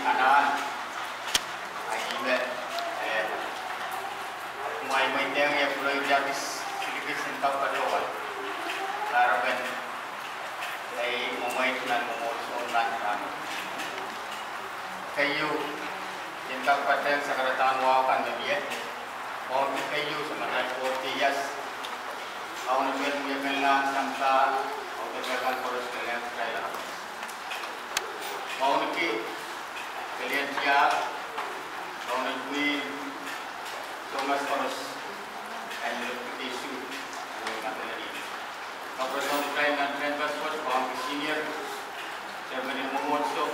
kanan ay ibe may teng ya pulau jabis sedikit sentau kadoan karaben ay momay tunan momol nan kan kayu sentau pateng sakaratan wakan media mau kayu semangat 40 years awon melang samta kan poros kalian saya mau niki kalian siap mau niki Thomas poros and isu kalian apa sampai dan passport from senior Germany Momotso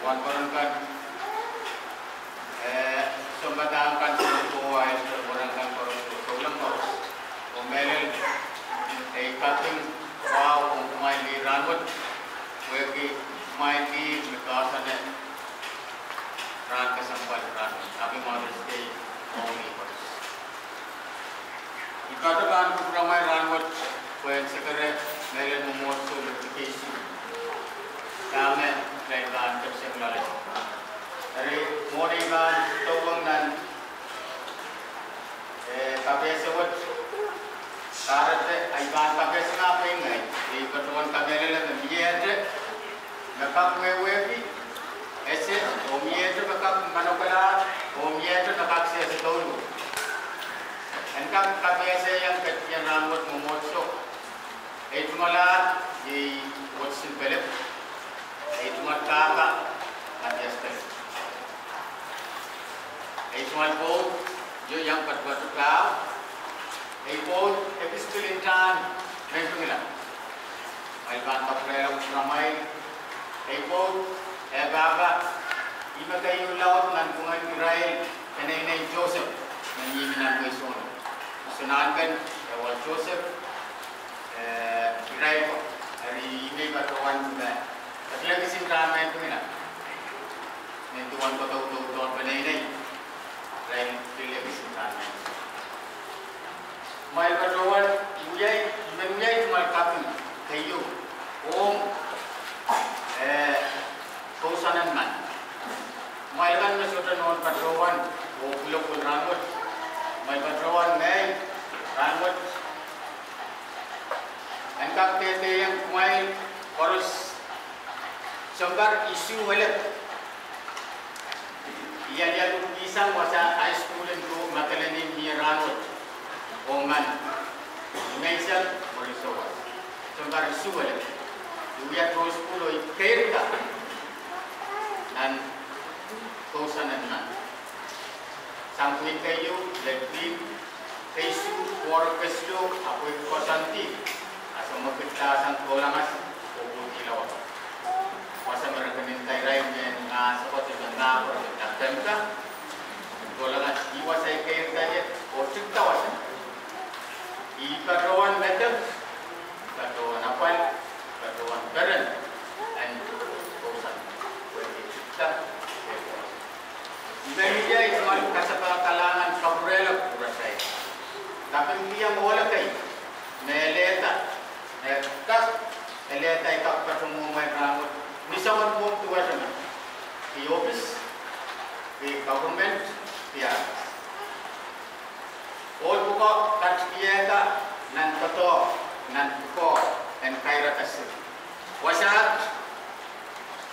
wan barangkan sumbatangkan semua barangkan poros solang poros omelel kating wow umay ni rahnwet wegi umay ni mekasan ran kesampan rahnwet tapi Mother's Day only poros ikatakan programai rahnwet when sekere melen Momotso notification kami kailan tersemlale dari monikan tawang nan kabesewat karate aiban kabes na pengai di ketuan kabele le miete nakap wewe ese o miete nakap manokala o miete nakap se setulu engkap kabese yang ketian rambut Momotso itu malah di Wetsin Pelep itu malah kakak adjusted itu malah jo yang berbuat kau Ipon epistolintan mentungilan. Alban paprela ramai. Ipon baba ima kayu laut nan kungan Israel kenai Joseph menyiminan Wison. Sunankan awal Joseph Israel hari ini batuan sudah. Tapi lagi sinta mentungilan. Mentuan kota utara benai Israel pilih sinta mentungilan. Mai berdauan menyai cuma kaki kayu kausanan man mai kan mesudah non berdauan pulau rahnwet mai berdauan mai rahnwet engkau tete yang mai harus sembar isu melek dia tu pisang masa high school itu makalani ni rahnwet Oman, Indonesia, Malaysia. Sebentar isu ada. Dia terus pulai kerja dan kausanan man. Sampai kayu, lebih isu war keslo, apa kausanti, asal kita sang kolangas, obat kilawat. Masa mereka minta rakyat yang seperti benar berkata, kolangas jiwa saya kerja, otak tawasan. Katoan method, katoan apal, katoan current, and kausan. Kita, media itu malu kasapa kalangan kaurela pura saya. Tapi dia boleh kai, meleta, meleta ikap ketemu mereka. Misalnya pun tuan sana, di office, di government, dia. All buka kaciya nan kato nan buko and kaira kasih. Wasat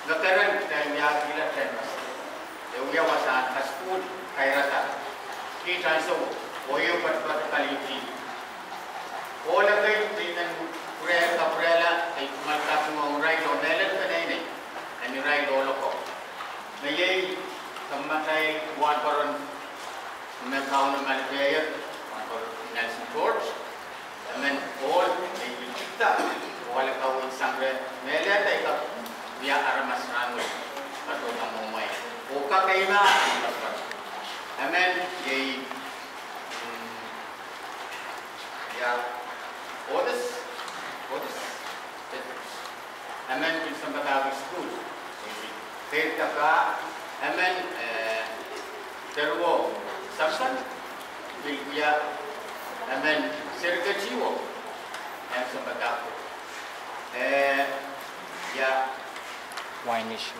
nakaran dan yakilat dan kasih. Dia wasat kasih kaira ta. Kita so oyo pat kali ini. All lagi dengan pura kaprela ay kumalkas mo rai lo nelet kanai ani rai lo loko. Mayay kamatay buat koron mekau naman player. Nelson George, and then all they will kita, all kau insangre, melihat mereka dia aramas rahnwet atau kamu mai. Oka kaina, and then ye, ya, odes, and then in some Batavi school, they taka, and then there was Samson. Dia, amen. Sergeciwo, yang sempat aku. Ya. Wine issue.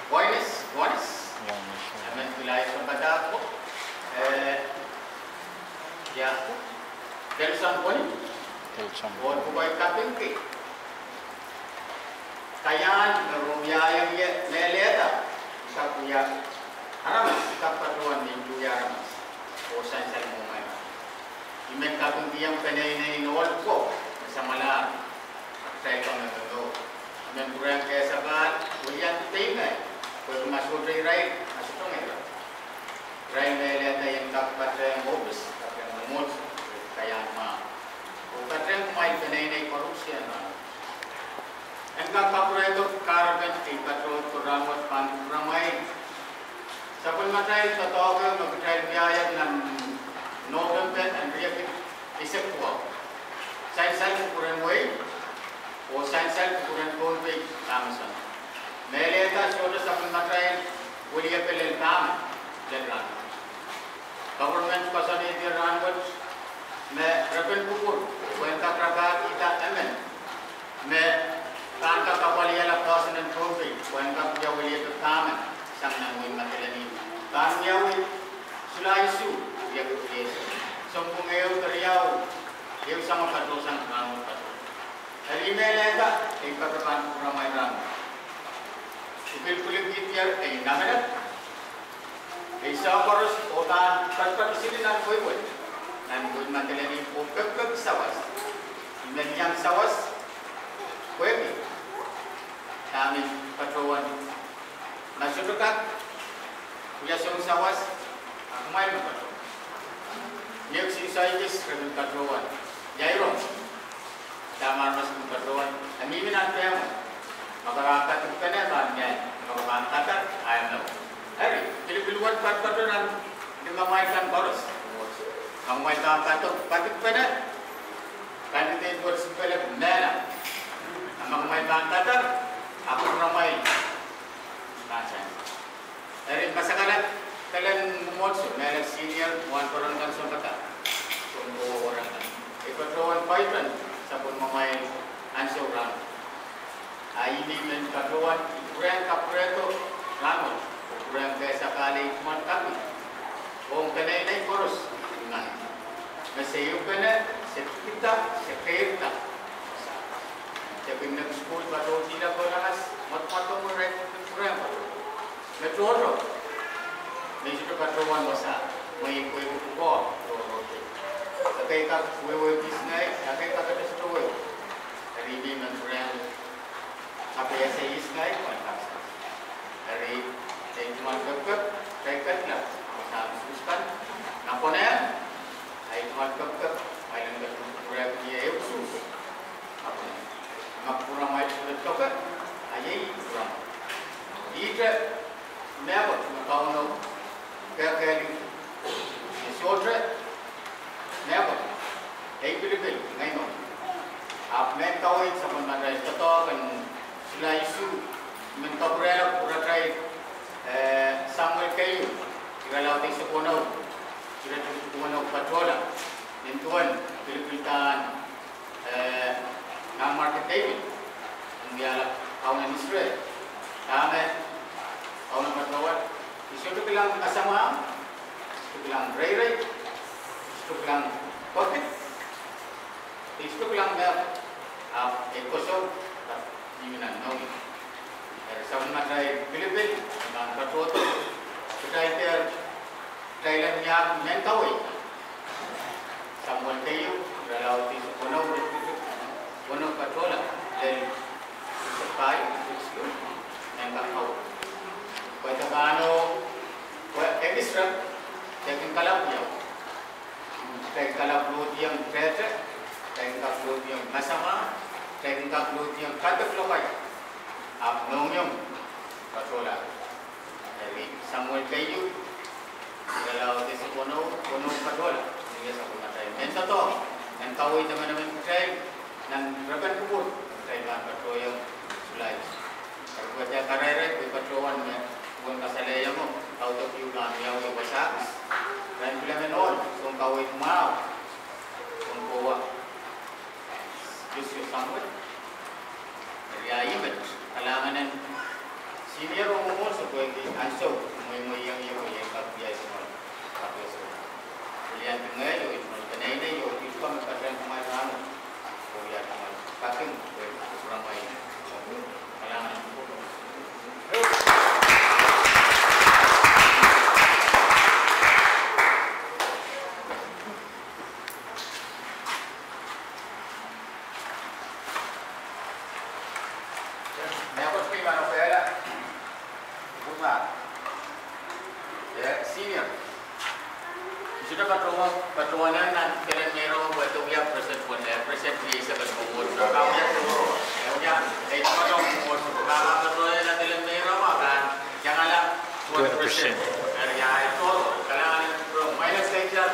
Buenas. Amen tulay sa bata ko. Ya. Telsan ko ni. Buat ko ay kapingki. Kaya narumiyayang meleta. Sa kuya. Haramas. Kapatuan ni kuya haramas. O san-san mo may. Imen kapingki ang panay na inuwal ko. Sa malaan. Saya kau nak tahu. Amen kurang kaya sabat. Kuliah tinggal. Kau masuk dari rain. Masuk tengah. Rain meleta yang dapat yang bobus. Dapat yang lemut. Kaya ma. Kadang mai penai korupsi ana. Engkau kapura itu karben tingkat rahnwet ramai. Sabun matai tatoga matai biaya dengan notem dan dia isek kuat. Saya kurang way. O saya kurang konflik kamasan. Meleta sudah sabun matai boleh pelel kam jalan. Government pasal ini rahnwet. मैं रबन कुकुर वैंका प्रकार kita amen मैं कांका कपालिया ला पासन ट्रोफी वैंका पुजा वलिया तो तामन संगना मुइन मतलनी कामयावी सुलाइसु या कुछ संपूर्ण एव करियाव एव sama katosan kamu kato hari meleka एक प्रकार ramai ram उपil kulit kityar namanya isa koros otan perpat sini nan koi dan buat masalah ini pokok sawas, yang sawas, kue kami patroan masuk dekat, punya semua sawas, aku main patroan. Ni si saya kis kami patroan, jairong, damar masuk patroan, kami minat yang, maka angkat bukan yang banyak, maka angkat ayam. Hari, pilih-pilih patroan dengan mainkan boros. Ang may kakatok patik pada kandidat Wetsin Pelep nela. Ang may kakatok ako ramai nasa. Dari pasakalat kalian mumotso nela senior one orang kan sumata. Sumbo orang kan. Ikatawan paitan sabon mamay ansyo ram. Ini men katawan kurang kapreto rahnwet. Kurang kaya sakali kuman kami. Om kanay koros. Masih kena sekitar. Jadi nak sekolah baru tidak berlas, mat-matong mereka kurang. Metro, ni sudah patroan besar, mai kue buku. Tapi kalau kue bisnes, tapi kalau ada sesuatu, hari ini menurut apa yang saya iskai, mantap. Hari saya cuma berkep, saya kerja, saya suskan, nampak ay magkakak ay lang kurang dia usus apa ngapura mai sudah cokak ayai kurang ida never matauno kaya sotra never ay pilipil ngayon ap men tawai sama mana tato kan sila isu men kapura pura try Samuel kayu kalau di sekolah sudah tuan patrola tuan Pilipinan nama market David dia kawan Israel kami kawan patrola isu tu bilang asama isu bilang ray isu bilang kopi isu bilang dah ekoso di mana nawi sama macam Filipin dengan patrola kita itu Thailand yang mentawai, sambil kayu, kalau di pulau patrola, dari sepai, yang tak tahu. Kau tak tahu, kau ekstra, jangan kalap dia, jangan kalap lu yang kerja, jangan kalap lu yang masama, jangan kalap lu yang kata kelopai, abnomium patrola, dari sambil kayu. Kalau di sekolah patrola, dia satu matai. Yang satu, yang tahu itu teman-teman saya, dan berapa kubur saya kan patrol yang sulai. Kalau kita karir, kita patrolan ya, bukan kasalaya yang mau, tahu tu kiulan yang besar. Dan bila menol, kau tahu itu mau, kau bawa justru sampai. Dari ayam, kalangan senior umur so mo yang yo yang ka biasa semua apa so lian tengah yo itu kena ini yo itu kan kadang kemarin oh ya teman pakai kurang baik kalangan senior sudah pertemuan nanti kalian mero buat tu ya present biasa berkumpul kau ya tu ya itu kalau kumpul kalau pertemuan nanti kalian mero makan janganlah 20% ya itu kalian minus section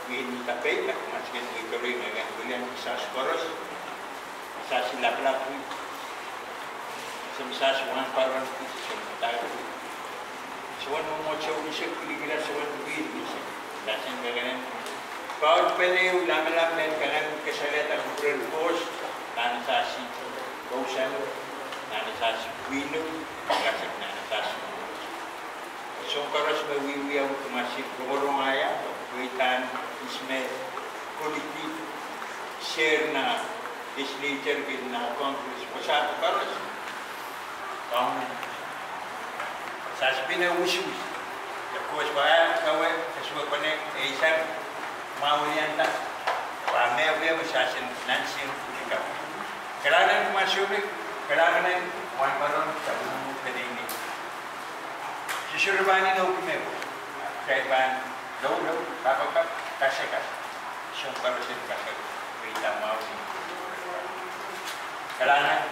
Ini tapay, ako maskin mo ikaw rin ngayon bulian sa skoros, sa silap-lap rin. Sa suwan parang sa tayo. Suwan mo mo siya ulisip, kuligira suwan buwid, bisa. Dasin ka ganun. Paul pala yung lama-lam na kanang kasalat ang Brel Post, nanasasi Bausan, nanasasi Wino, kasip nanasasi. So, karas mawiwiyaw tumasip rumurungaya, kuitan, isme, politik, share na legislature bill na Congress. Pasado karas. Sa pinausus. Tapos ba kawai sesuai konek isang maulian tak. Ramai dia bersasin nansi kita. Kerana masuk ni, kerana wan baron sabun pedini. Sisurban ni no kumeu. Kaiban do apa kasih. Sumber sin kasih. Kita mau. Kerana